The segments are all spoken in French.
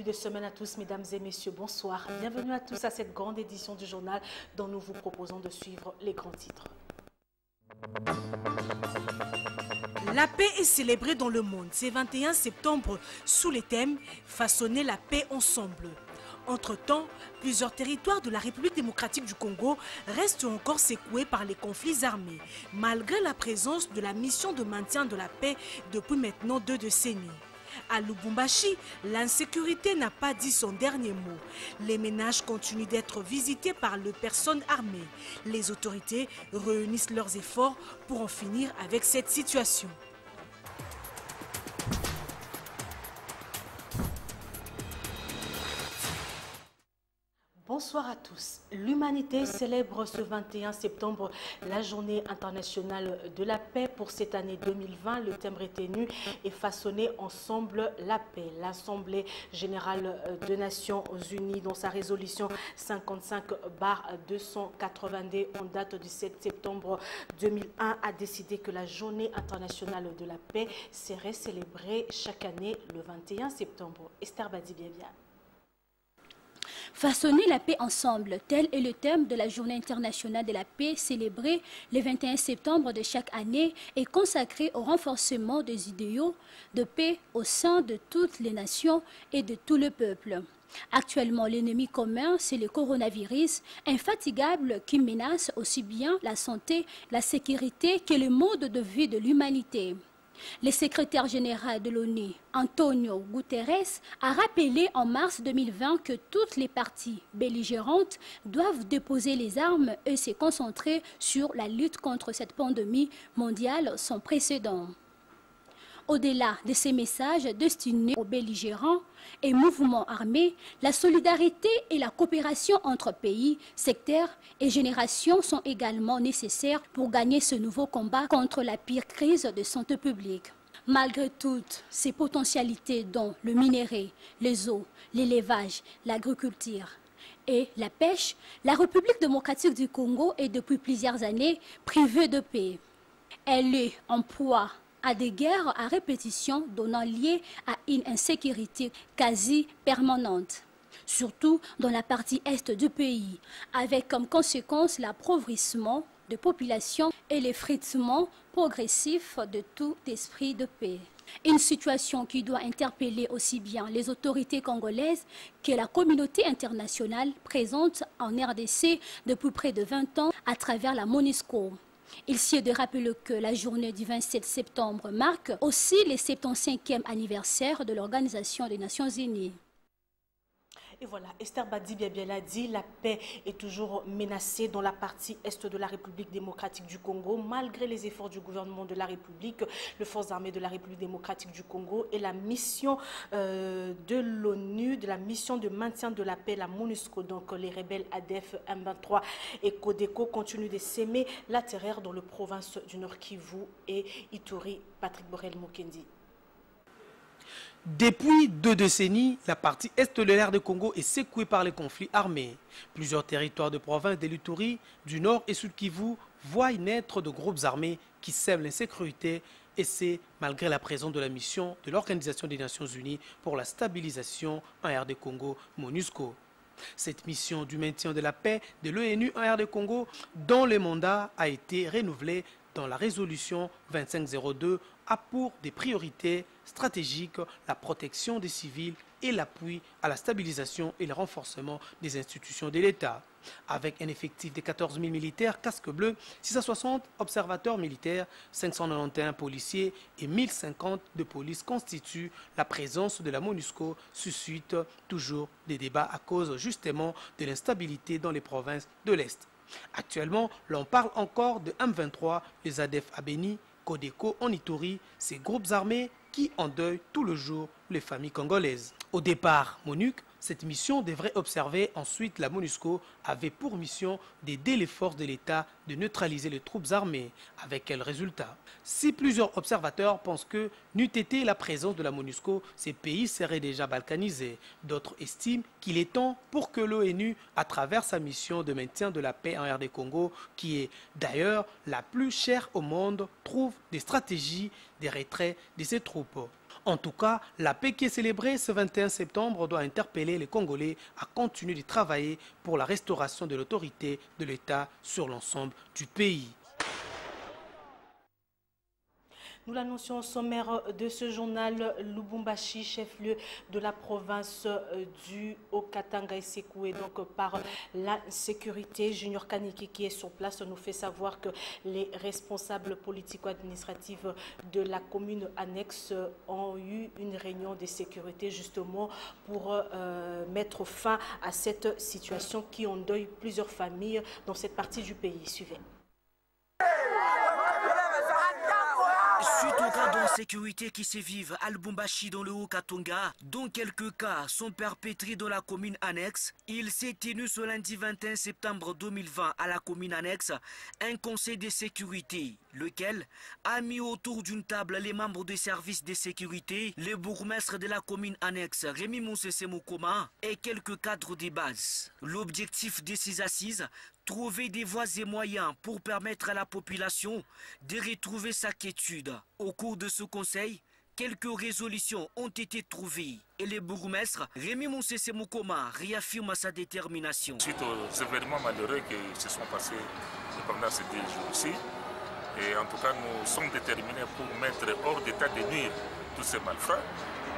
début de semaine à tous, mesdames et messieurs, bonsoir. Bienvenue à tous à cette grande édition du journal dont nous vous proposons de suivre les grands titres. La paix est célébrée dans le monde. C'est 21 septembre sous les thèmes « Façonner la paix ensemble ». Entre-temps, plusieurs territoires de la République démocratique du Congo restent encore secoués par les conflits armés, malgré la présence de la mission de maintien de la paix depuis maintenant 2 décennies. À Lubumbashi, l'insécurité n'a pas dit son dernier mot. Les ménages continuent d'être visités par les personnes armées. Les autorités réunissent leurs efforts pour en finir avec cette situation. Bonsoir à tous. L'humanité célèbre ce 21 septembre la journée internationale de la paix. Pour cette année 2020, le thème retenu est façonner ensemble la paix. L'Assemblée générale des Nations Unies, dans sa résolution 55/282 en date du 7 septembre 2001, a décidé que la journée internationale de la paix serait célébrée chaque année le 21 septembre. Esther Badi-Biabia. Façonner la paix ensemble, tel est le thème de la Journée internationale de la paix célébrée le 21 septembre de chaque année et consacrée au renforcement des idéaux de paix au sein de toutes les nations et de tout le peuple. Actuellement, l'ennemi commun, c'est le coronavirus, infatigable qui menace aussi bien la santé, la sécurité que le mode de vie de l'humanité. Le secrétaire général de l'ONU, Antonio Guterres, a rappelé en mars 2020 que toutes les parties belligérantes doivent déposer les armes et se concentrer sur la lutte contre cette pandémie mondiale sans précédent. Au-delà de ces messages destinés aux belligérants et mouvements armés, la solidarité et la coopération entre pays, secteurs et générations sont également nécessaires pour gagner ce nouveau combat contre la pire crise de santé publique. Malgré toutes ces potentialités dont le minerai, les eaux, l'élevage, l'agriculture et la pêche, la République démocratique du Congo est depuis plusieurs années privée de paix. Elle est en proie à des guerres à répétition donnant lieu à une insécurité quasi permanente, surtout dans la partie est du pays, avec comme conséquence l'appauvrissement de population et l'effritement progressif de tout esprit de paix. Une situation qui doit interpeller aussi bien les autorités congolaises que la communauté internationale présente en RDC depuis près de 20 ans à travers la MONUSCO. Il sied de rappeler que la journée du 27 septembre marque aussi le 75e anniversaire de l'Organisation des Nations Unies. Et voilà, Esther Badi-Biabia l'a dit, la paix est toujours menacée dans la partie est de la République démocratique du Congo, malgré les efforts du gouvernement de la République, les forces armées de la République démocratique du Congo et la mission de l'ONU, de la mission de maintien de la paix, la MONUSCO. Donc les rebelles ADF, M23 et Codeco continuent de s'aimer la terreur dans les provinces du Nord Kivu et Ituri. Patrick Borel-Mokendi. Depuis 2 décennies, la partie est de l'ère de Congo est secouée par les conflits armés. Plusieurs territoires de province de l'Ituri, du Nord et Sud Kivu voient naître de groupes armés qui sèment l'insécurité, et c'est malgré la présence de la mission de l'Organisation des Nations Unies pour la stabilisation en aire de Congo, MONUSCO. Cette mission du maintien de la paix de l'ONU en aire de Congo, dont le mandat a été renouvelé dans la résolution 2502, a pour des priorités stratégiques la protection des civils et l'appui à la stabilisation et le renforcement des institutions de l'État. Avec un effectif de 14 000 militaires casques bleus, 660 observateurs militaires, 591 policiers et 1050 de police constituent la présence de la MONUSCO suscite toujours des débats à cause justement de l'instabilité dans les provinces de l'Est. Actuellement, l'on parle encore de M23, les ADF à Beni, Codeco en Ituri, ces groupes armés qui endeuillent tout le jour les familles congolaises. Au départ, MONUC, cette mission devrait observer. Ensuite, la MONUSCO avait pour mission d'aider les forces de l'État de neutraliser les troupes armées. Avec quel résultat? Si plusieurs observateurs pensent que n'eût été la présence de la MONUSCO, ces pays seraient déjà balkanisés. D'autres estiment qu'il est temps pour que l'ONU, à travers sa mission de maintien de la paix en RD Congo, qui est d'ailleurs la plus chère au monde, trouve des stratégies de retrait de ces troupes. En tout cas, la paix qui est célébrée ce 21 septembre doit interpeller les Congolais à continuer de travailler pour la restauration de l'autorité de l'État sur l'ensemble du pays. Nous l'annoncions au sommaire de ce journal, Lubumbashi, chef-lieu de la province du Haut-Katanga, est secoué donc par l'insécurité. Junior Kaniki, qui est sur place, nous fait savoir que les responsables politico-administratifs de la commune annexe ont eu une réunion de sécurité justement pour mettre fin à cette situation qui endeuille plusieurs familles dans cette partie du pays. Suivez. Suite aux cas d'insécurité qui se vivent à Lubumbashi dans le Haut-Katanga, dont quelques cas sont perpétrés dans la commune annexe, il s'est tenu ce lundi 21 septembre 2020 à la commune annexe un conseil de sécurité, lequel a mis autour d'une table les membres des services de sécurité, le bourgmestre de la commune annexe Rémi Moussese Mokoma et quelques cadres de base. L'objectif de ces assises, trouver des voies et moyens pour permettre à la population de retrouver sa quiétude. Au cours de ce conseil, quelques résolutions ont été trouvées et le bourgmestre Rémi Moussese Mokoma réaffirme sa détermination. Suite aux événements malheureux qui se sont passés pendant ces 2 jours-ci, et en tout cas nous sommes déterminés pour mettre hors d'état de nuire tous ces malfrats,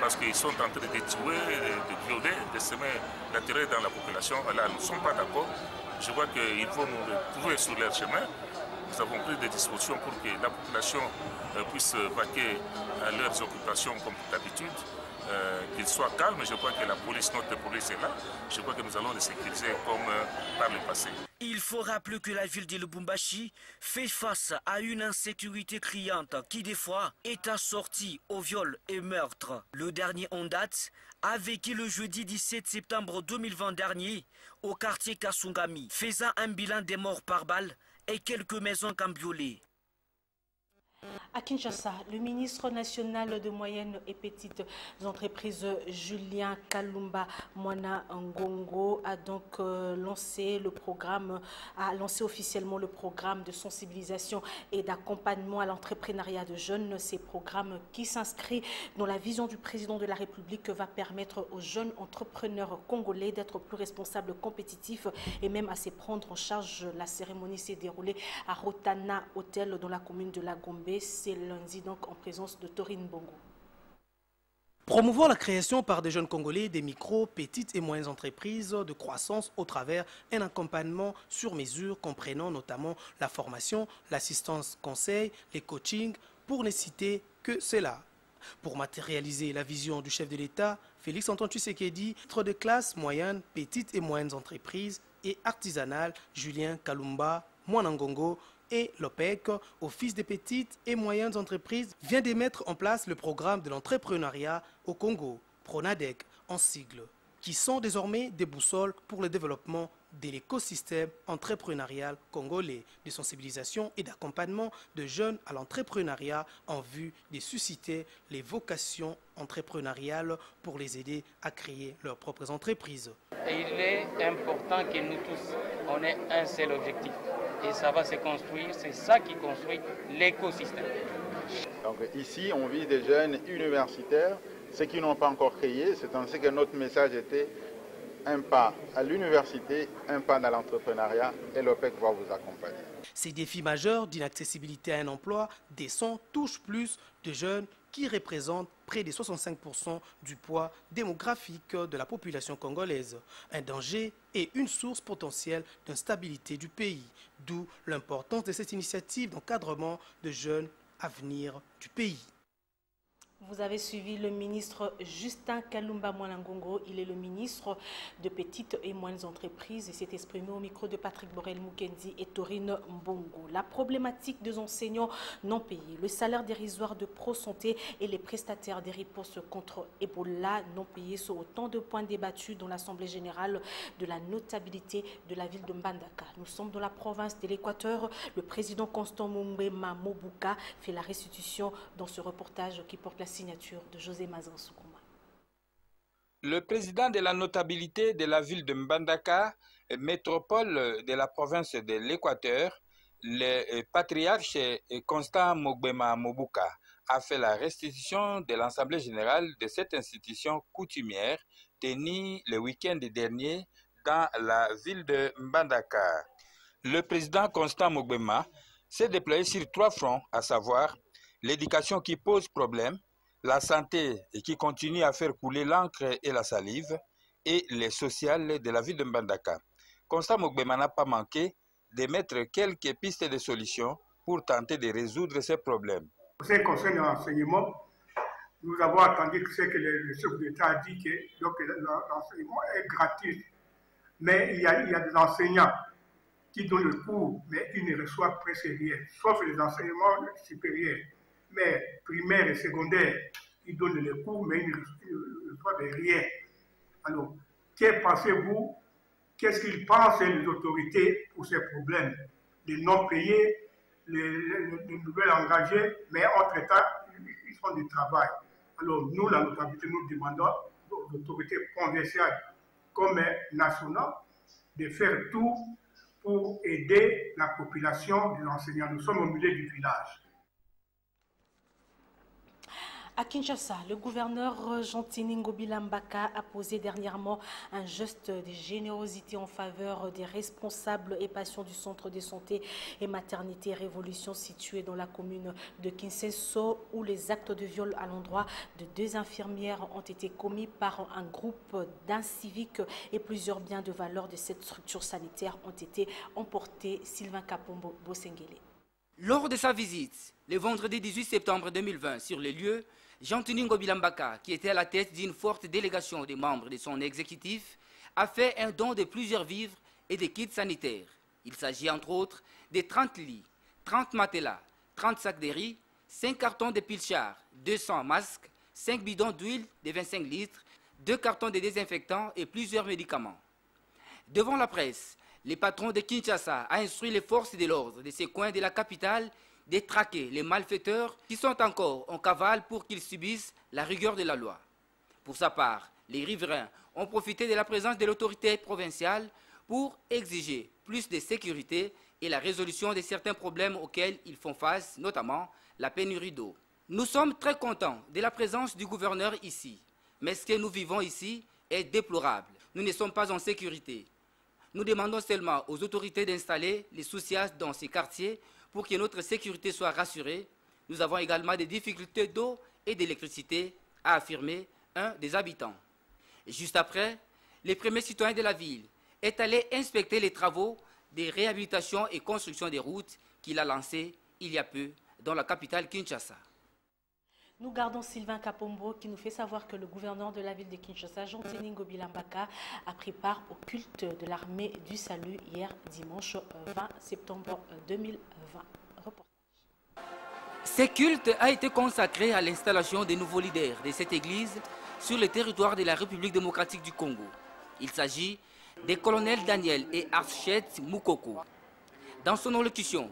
parce qu'ils sont en train de tuer, de violer, de semer la terreur dans la population. Là, nous ne sommes pas d'accord. Je vois qu'ils vont nous retrouver sur leur chemin. Nous avons pris des dispositions pour que la population puisse vaquer à leurs occupations comme d'habitude, qu'ils soient calmes. Je crois que la police, notre police est là. Je crois que nous allons les sécuriser comme par le passé. Il faut rappeler que la ville de Lubumbashi fait face à une insécurité criante qui des fois est assortie au viol et meurtre. Le dernier en date a vécu le jeudi 17 septembre 2020 dernier au quartier Kasungami, faisant un bilan des morts par balle et quelques maisons cambriolées. À Kinshasa, le ministre national de moyennes et petites entreprises Julien Kalumba Mwana Ngongo a donc lancé officiellement le programme de sensibilisation et d'accompagnement à l'entrepreneuriat de jeunes. Ces programmes qui s'inscrit dans la vision du président de la République va permettre aux jeunes entrepreneurs congolais d'être plus responsables, compétitifs et même à se prendre en charge. La cérémonie s'est déroulée à Rotana Hotel dans la commune de La Gombe. C'est lundi donc en présence de Torine Bongo. Promouvoir la création par des jeunes Congolais des micro, petites et moyennes entreprises de croissance au travers un accompagnement sur mesure comprenant notamment la formation, l'assistance conseil, les coachings, pour ne citer que cela. Pour matérialiser la vision du chef de l'État, Félix Antoine Tshisekedi, titre de classe moyenne, petites et moyennes entreprises et artisanales, Julien Kalumba Mwana Ngongo et l'OPEC, Office des petites et moyennes entreprises, vient de mettre en place le programme de l'entrepreneuriat au Congo, PRONADEC en sigle, qui sont désormais des boussoles pour le développement de l'écosystème entrepreneurial congolais, de sensibilisation et d'accompagnement de jeunes à l'entrepreneuriat en vue de susciter les vocations entrepreneuriales pour les aider à créer leurs propres entreprises. Et il est important que nous tous, on ait un seul objectif. Et ça va se construire, c'est ça qui construit l'écosystème. Donc ici, on vise des jeunes universitaires, ceux qui n'ont pas encore créé. C'est ainsi que notre message était un pas à l'université, un pas dans l'entrepreneuriat, et l'OPEC va vous accompagner. Ces défis majeurs d'inaccessibilité à un emploi décent touchent plus de jeunes qui représentent près de 65% du poids démographique de la population congolaise. Un danger et une source potentielle d'instabilité du pays, d'où l'importance de cette initiative d'encadrement de jeunes à venir du pays. Vous avez suivi le ministre Justin Kalumba Mwana Ngongo. Il est le ministre de petites et moyennes entreprises et s'est exprimé au micro de Patrick Borel Mukendi et Torine Mbongo. La problématique des enseignants non payés, le salaire dérisoire de Pro-Santé et les prestataires des ripostes contre Ebola non payés sont autant de points débattus dans l'Assemblée générale de la notabilité de la ville de Mbandaka. Nous sommes dans la province de l'Équateur. Le président Constant Mumbema Mobuka fait la restitution dans ce reportage qui porte la signature de José Mazan Soukouma. Le président de la notabilité de la ville de Mbandaka, métropole de la province de l'Équateur, le patriarche Constant Mumbema Mobuka, a fait la restitution de l'Assemblée générale de cette institution coutumière tenue le week-end dernier dans la ville de Mbandaka. Le président Constant Mogbema s'est déployé sur 3 fronts, à savoir l'éducation qui pose problème, la santé et qui continue à faire couler l'encre et la salive, et les sociales de la ville de Mbandaka. Constant Mogbema n'a pas manqué de mettre quelques pistes de solutions pour tenter de résoudre ces problèmes. En ce qui concerne l'enseignement, nous avons entendu ce que le chef d'État a dit, que l'enseignement est gratuit. Mais il y a des enseignants qui donnent le cours, mais ils ne reçoivent presque rien, sauf les enseignements supérieurs. Mais primaire et secondaire, ils donnent le cours, mais ils ne reçoivent rien. Alors, que pensez-vous? Qu'est-ce qu'ils pensent, les autorités, pour ces problèmes? Les non-payés, les nouvelles engagées, mais entre-temps, ils font du travail. Alors, nous, la notabilité, nous demandons aux autorités provinciales comme nationales de faire tout pour aider la population des enseignants. Nous sommes au milieu du village. À Kinshasa, le gouverneur Jantini Ngobila Mbaka a posé dernièrement un geste de générosité en faveur des responsables et patients du centre de santé et maternité Révolution situé dans la commune de Kinseso, où les actes de viol à l'endroit de 2 infirmières ont été commis par un groupe d'inciviques et plusieurs biens de valeur de cette structure sanitaire ont été emportés. Sylvain Kapombo Bosengele. Lors de sa visite, le vendredi 18 septembre 2020, sur les lieux, Jantini Ngobila Mbaka, qui était à la tête d'une forte délégation des membres de son exécutif, a fait un don de plusieurs vivres et des kits sanitaires. Il s'agit entre autres de 30 lits, 30 matelas, 30 sacs de riz, 5 cartons de pilchard, 200 masques, 5 bidons d'huile de 25 litres, 2 cartons de désinfectants et plusieurs médicaments. Devant la presse, le patron de Kinshasa a instruit les forces de l'ordre de ces coins de la capitale de traquer les malfaiteurs qui sont encore en cavale pour qu'ils subissent la rigueur de la loi. Pour sa part, les riverains ont profité de la présence de l'autorité provinciale pour exiger plus de sécurité et la résolution de certains problèmes auxquels ils font face, notamment la pénurie d'eau. Nous sommes très contents de la présence du gouverneur ici, mais ce que nous vivons ici est déplorable. Nous ne sommes pas en sécurité. Nous demandons seulement aux autorités d'installer les sous-sias dans ces quartiers pour que notre sécurité soit rassurée. Nous avons également des difficultés d'eau et d'électricité, a affirmé un des habitants. Et juste après, le premier citoyen de la ville est allé inspecter les travaux de réhabilitation et construction des routes qu'il a lancés il y a peu dans la capitale Kinshasa. Nous gardons Sylvain Kapombo qui nous fait savoir que le gouverneur de la ville de Kinshasa, Jantini Ngobila Mbaka, a pris part au culte de l'armée du salut hier dimanche 20 septembre 2020. Reportage. Ce culte a été consacré à l'installation des nouveaux leaders de cette église sur le territoire de la République démocratique du Congo. Il s'agit des colonels Daniel et Archet Moukoko. Dans son allocution,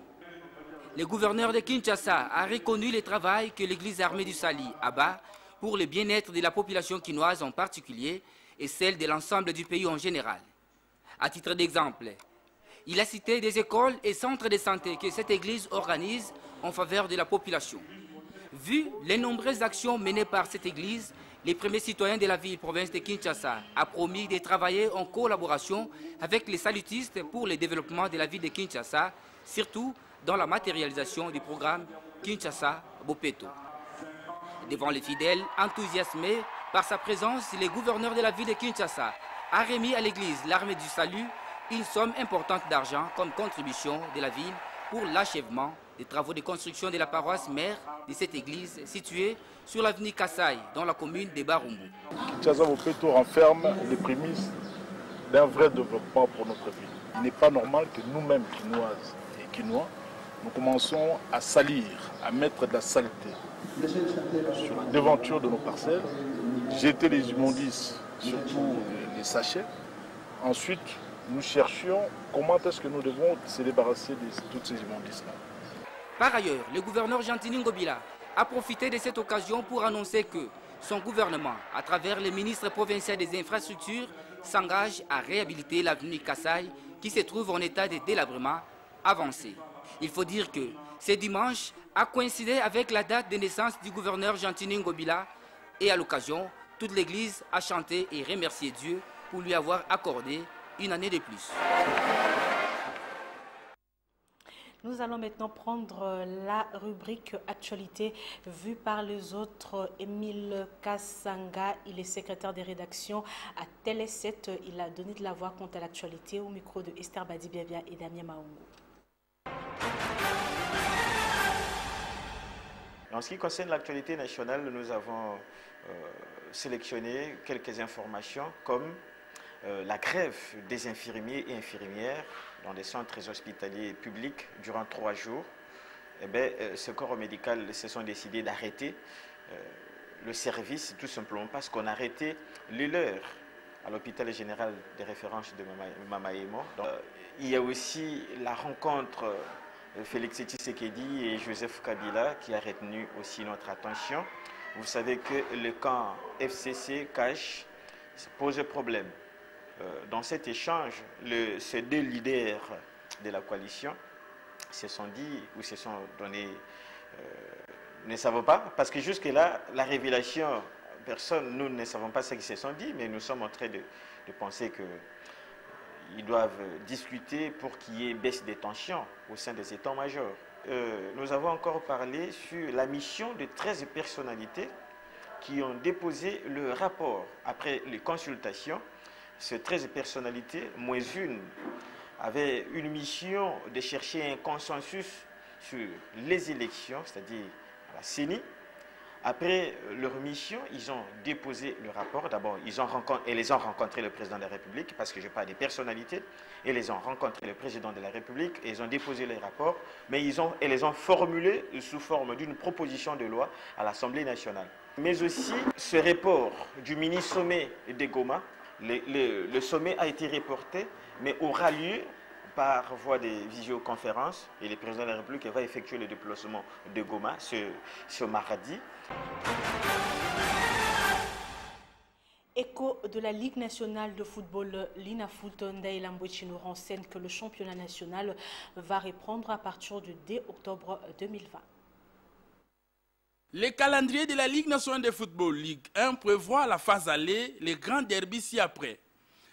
le gouverneur de Kinshasa a reconnu le travail que l'église armée du Sali abat pour le bien-être de la population quinoise en particulier et celle de l'ensemble du pays en général. À titre d'exemple, il a cité des écoles et centres de santé que cette église organise en faveur de la population. Vu les nombreuses actions menées par cette église, les premiers citoyens de la ville-province de Kinshasa a promis de travailler en collaboration avec les salutistes pour le développement de la ville de Kinshasa, surtout dans la matérialisation du programme Kinshasa-Bopeto. Devant les fidèles enthousiasmés par sa présence, le gouverneur de la ville de Kinshasa a remis à l'église l'armée du salut une somme importante d'argent comme contribution de la ville pour l'achèvement des travaux de construction de la paroisse mère de cette église située sur l'avenue Kassai dans la commune de Barumbu. Kinshasa-Bopeto renferme les prémices d'un vrai développement pour notre ville. Il n'est pas normal que nous-mêmes, Quinoises et Quinois, nous commençons à salir, à mettre de la saleté sur la devanture de nos parcelles, jeter les immondices, surtout les sachets. Ensuite, nous cherchions comment est-ce que nous devons se débarrasser de toutes ces immondices-là. Par ailleurs, le gouverneur Jantini Ngobila a profité de cette occasion pour annoncer que son gouvernement, à travers le ministre provincial des infrastructures, s'engage à réhabiliter l'avenue Kassai qui se trouve en état de délabrement avancé. Il faut dire que Ce dimanche a coïncidé avec la date de naissance du gouverneur Jean-Tini Ngobila et à l'occasion, toute l'Église a chanté et remercié Dieu pour lui avoir accordé une année de plus. Nous allons maintenant prendre la rubrique Actualité vue par les autres. Émile Kassanga, il est secrétaire des rédactions à Télé 7. Il a donné de la voix quant à l'actualité au micro de Esther Badibiabia et Damien Maungo. En ce qui concerne l'actualité nationale, nous avons sélectionné quelques informations comme la grève des infirmiers et infirmières dans des centres hospitaliers publics durant 3 jours. Eh bien, ce corps médical se sont décidés d'arrêter le service tout simplement parce qu'on a arrêté les leurs à l'hôpital général de référence de Mamaïmo. Il y a aussi la rencontre Félix Tshisekedi et Joseph Kabila qui a retenu aussi notre attention. Vous savez que le camp FCC cache pose problème. Dans cet échange, ces 2 leaders de la coalition se sont dit ou se sont donnés, ne savons pas, parce que jusque-là, la révélation, personne, nous ne savons pas ce qu'ils se sont dit, mais nous sommes en train de penser qu'ils doivent discuter pour qu'il y ait baisse des tensions au sein des états-majors. Nous avons encore parlé sur la mission de 13 personnalités qui ont déposé le rapport après les consultations. Ces 13 personnalités, moins une, avaient une mission de chercher un consensus sur les élections, c'est-à-dire à la CENI. Après leur mission, ils ont déposé le rapport. D'abord, ils ont rencontré le président de la République, parce que je parle des personnalités, et les ont rencontré le président de la République, et ils ont déposé les rapports, mais ils les ont formulés sous forme d'une proposition de loi à l'Assemblée nationale. Mais aussi, ce report du mini-sommet de Goma, le sommet a été reporté, mais aura lieu par voie de visioconférence, et le président de la République va effectuer le déplacement de Goma ce mardi. Écho de la Ligue nationale de football, l'INAFOOT, Ndaïla Mbouchi nous renseigne que le championnat national va reprendre à partir du 2 octobre 2020. Le calendrier de la Ligue nationale de football, Ligue 1, prévoit la phase aller, les grands derbys ci-après.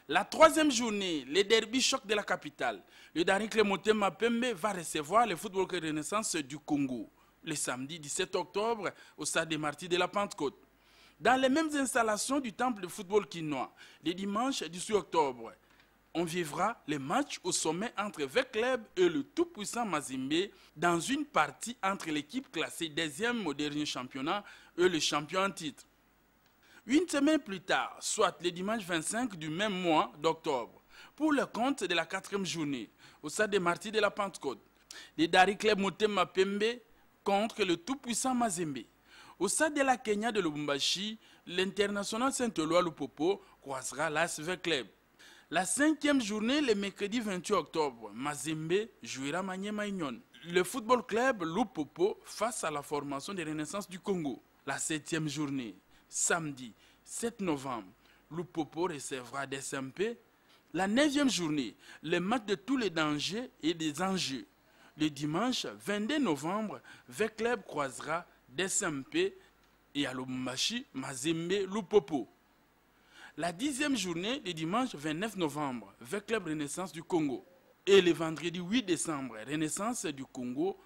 La 3e journée, les derbys choc de la capitale. Le Daring Motema Pembe va recevoir le Football Club Renaissance du Congo le samedi 17 octobre au stade des Martyrs de la Pentecôte. Dans les mêmes installations du temple de football quinois, le dimanche 18 octobre, on vivra les matchs au sommet entre Vecleb et le tout-puissant Mazembe dans une partie entre l'équipe classée 2e au dernier championnat et le champion en titre. Une semaine plus tard, soit le dimanche 25 du même mois d'octobre, pour le compte de la 4e journée, au stade des Martyrs de la Pentecôte, les Daring Club Motema Pembe contre le tout-puissant Mazembe. Au stade de la Kenya de Lubumbashi, l'international Saint-Éloi Lupopo croisera l'AS Vecleb. La 5e journée, le mercredi 28 octobre, Mazembe jouera Maniema Union. Le football club Lupopo face à la formation de Renaissance du Congo. La 7e journée, samedi 7 novembre, Lupopo recevra des SMP. La 9e journée, le match de tous les dangers et des enjeux. Le dimanche 22 novembre, Vecleb croisera des SMP et à Lubumbashi, Mazembe Lupopo. La 10e journée, le dimanche 29 novembre, Vecleb Renaissance du Congo. Et le vendredi 8 décembre, Renaissance du Congo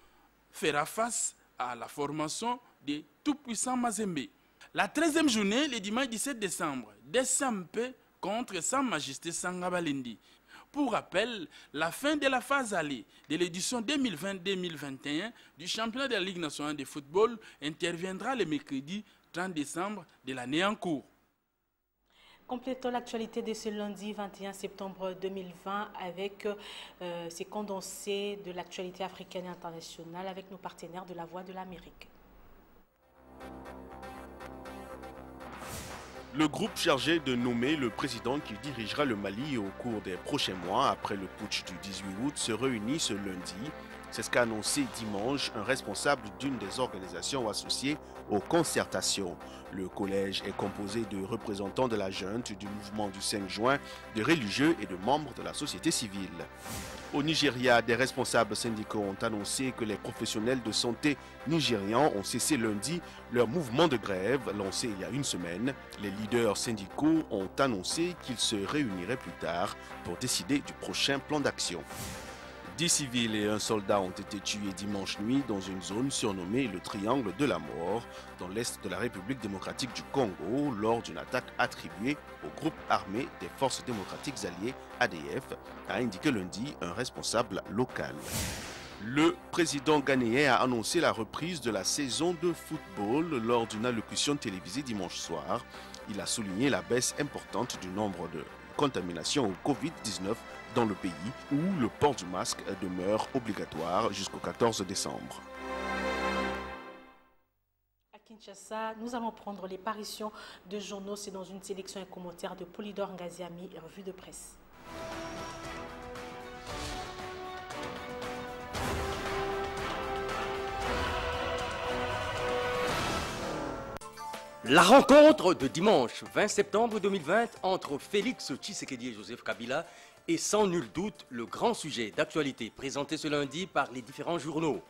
fera face à la formation des tout-puissants Mazembe. La 13e journée, le dimanche 17 décembre, SMP contre Sa Majesté Sangabalindi. Pour rappel, la fin de la phase aller de l'édition 2020-2021 du championnat de la Ligue nationale de football interviendra le mercredi 30 décembre de l'année en cours. Complétons l'actualité de ce lundi 21 septembre 2020 avec ces condensés de l'actualité africaine et internationale avec nos partenaires de la Voix de l'Amérique. Le groupe chargé de nommer le président qui dirigera le Mali au cours des prochains mois après le putsch du 18 août se réunit ce lundi. C'est ce qu'a annoncé dimanche un responsable d'une des organisations associées aux concertations. Le collège est composé de représentants de la junte, du mouvement du 5 juin, de religieux et de membres de la société civile. Au Nigeria, des responsables syndicaux ont annoncé que les professionnels de santé nigérians ont cessé lundi leur mouvement de grève lancé il y a une semaine. Les leaders syndicaux ont annoncé qu'ils se réuniraient plus tard pour décider du prochain plan d'action. 10 civils et un soldat ont été tués dimanche nuit dans une zone surnommée le Triangle de la Mort, dans l'est de la République démocratique du Congo, lors d'une attaque attribuée au groupe armé des Forces démocratiques alliées ADF, a indiqué lundi un responsable local. Le président ghanéen a annoncé la reprise de la saison de football lors d'une allocution télévisée dimanche soir. Il a souligné la baisse importante du nombre de contaminations au Covid-19 dans le pays où le port du masque demeure obligatoire jusqu'au 14 décembre. À Kinshasa, nous allons prendre les parutions de journaux. C'est dans une sélection et commentaire de Polydor Ngaziami, revue de presse. La rencontre de dimanche 20 septembre 2020 entre Félix Tshisekedi et Joseph Kabila est sans nul doute le grand sujet d'actualité présenté ce lundi par les différents journaux.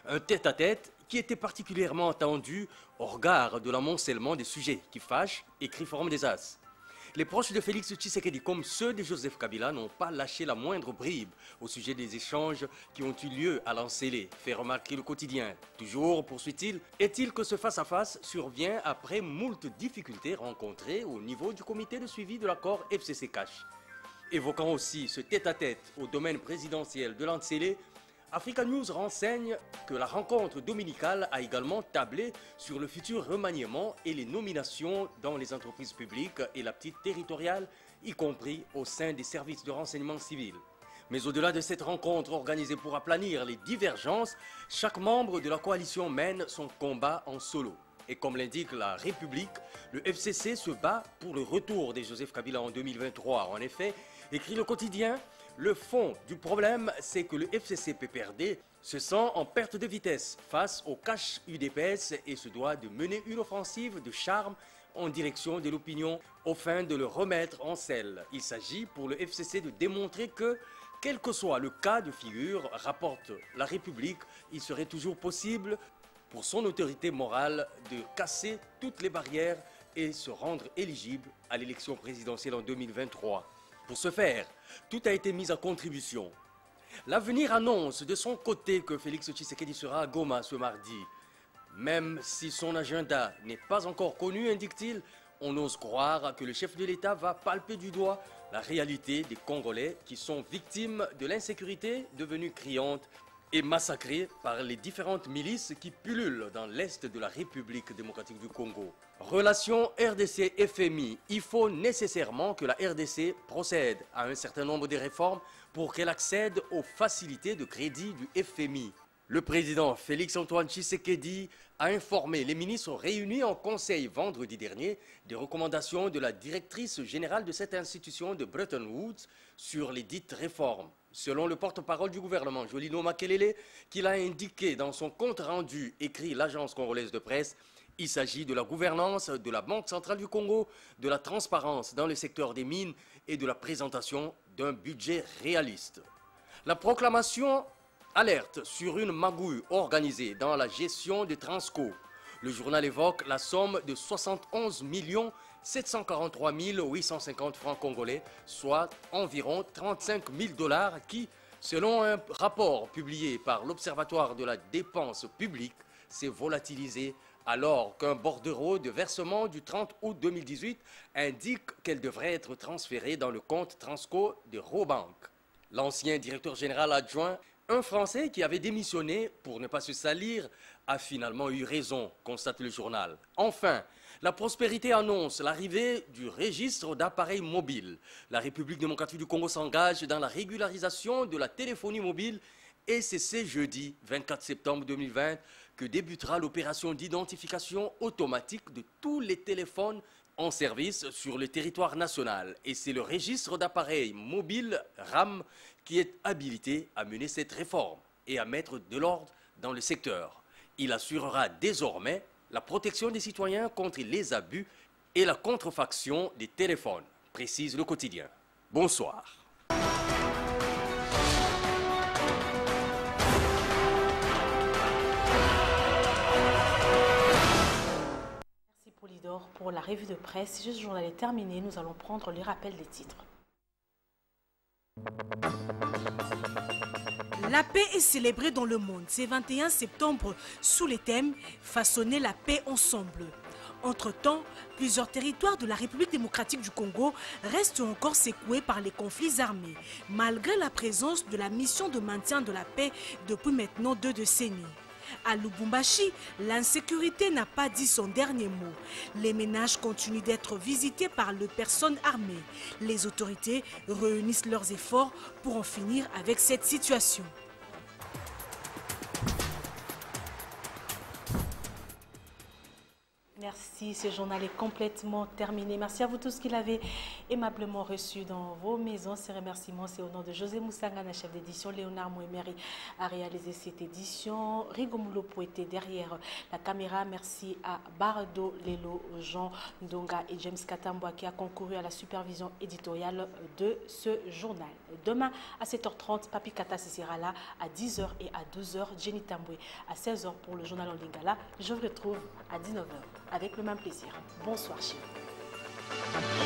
Un tête-à-tête qui était particulièrement attendu au regard de l'amoncellement des sujets qui fâchent et crient forme des as. Les proches de Félix Tshisekedi comme ceux de Joseph Kabila n'ont pas lâché la moindre bribe au sujet des échanges qui ont eu lieu à l'Ancélé, fait remarquer le quotidien. Toujours, poursuit-il, est-il que ce face-à-face survient après moult difficultés rencontrées au niveau du comité de suivi de l'accord FCC-CACH. Évoquant aussi ce tête-à-tête au domaine présidentiel de l'Ancélé, Africa News renseigne que la rencontre dominicale a également tablé sur le futur remaniement et les nominations dans les entreprises publiques et la petite territoriale, y compris au sein des services de renseignement civil. Mais au-delà de cette rencontre organisée pour aplanir les divergences, chaque membre de la coalition mène son combat en solo. Et comme l'indique la République, le FCC se bat pour le retour de Joseph Kabila en 2023. En effet, écrit le quotidien, le fond du problème, c'est que le FCC-PPRD se sent en perte de vitesse face au cash UDPS et se doit de mener une offensive de charme en direction de l'opinion afin de le remettre en selle. Il s'agit pour le FCC de démontrer que, quel que soit le cas de figure, rapporte la République, il serait toujours possible pour son autorité morale de casser toutes les barrières et se rendre éligible à l'élection présidentielle en 2023. Pour ce faire, tout a été mis à contribution. L'avenir annonce de son côté que Félix Tshisekedi sera à Goma ce mardi. Même si son agenda n'est pas encore connu, indique-t-il, on ose croire que le chef de l'État va palper du doigt la réalité des Congolais qui sont victimes de l'insécurité devenue criante et massacrés par les différentes milices qui pullulent dans l'est de la République démocratique du Congo. Relation RDC-FMI, il faut nécessairement que la RDC procède à un certain nombre de réformes pour qu'elle accède aux facilités de crédit du FMI. Le président Félix-Antoine Tshisekedi a informé les ministres réunis en conseil vendredi dernier des recommandations de la directrice générale de cette institution de Bretton Woods sur les dites réformes. Selon le porte-parole du gouvernement, Jolino Makelele, qu'il a indiqué dans son compte-rendu écrit l'agence congolaise de presse, il s'agit de la gouvernance de la Banque centrale du Congo, de la transparence dans le secteur des mines et de la présentation d'un budget réaliste. La proclamation alerte sur une magouille organisée dans la gestion de Transco. Le journal évoque la somme de 71 743 850 francs congolais, soit environ 35 000 $ qui, selon un rapport publié par l'Observatoire de la dépense publique, s'est volatilisé alors qu'un bordereau de versement du 30 août 2018 indique qu'elle devrait être transférée dans le compte Transco de Robank. L'ancien directeur général adjoint, un Français qui avait démissionné pour ne pas se salir, a finalement eu raison, constate le journal. Enfin, la prospérité annonce l'arrivée du registre d'appareils mobiles. La République démocratique du Congo s'engage dans la régularisation de la téléphonie mobile et c'est ce jeudi 24 septembre 2020 que débutera l'opération d'identification automatique de tous les téléphones en service sur le territoire national. Et c'est le registre d'appareils mobiles RAM qui est habilité à mener cette réforme. et à mettre de l'ordre dans le secteur. Il assurera désormais la protection des citoyens contre les abus et la contrefaction des téléphones, précise le quotidien. Bonsoir. Merci Polydor pour la revue de presse. Ce journal est terminé, nous allons prendre les rappels des titres. La paix est célébrée dans le monde ce 21 septembre sous les thèmes « Façonner la paix ensemble ». Entre-temps, plusieurs territoires de la République démocratique du Congo restent encore secoués par les conflits armés, malgré la présence de la mission de maintien de la paix depuis maintenant 2 décennies. À Lubumbashi, l'insécurité n'a pas dit son dernier mot. Les ménages continuent d'être visités par les personnes armées. Les autorités réunissent leurs efforts pour en finir avec cette situation. Merci, ce journal est complètement terminé. Merci à vous tous qui l'avez aimablement reçu dans vos maisons. Ces remerciements, c'est au nom de José Moussangana, chef d'édition, Léonard Mouemeri a réalisé cette édition. Rigo Moulopo était derrière la caméra. Merci à Bardo Lelo, Jean Ndonga et James Katamboa qui a concouru à la supervision éditoriale de ce journal. Demain à 7h30, Papi Kata sera là à 10h et à 12h. Jenny Tamboué à 16h pour le journal en Lingala. Je vous retrouve à 19h avec le même plaisir. Bonsoir chez vous.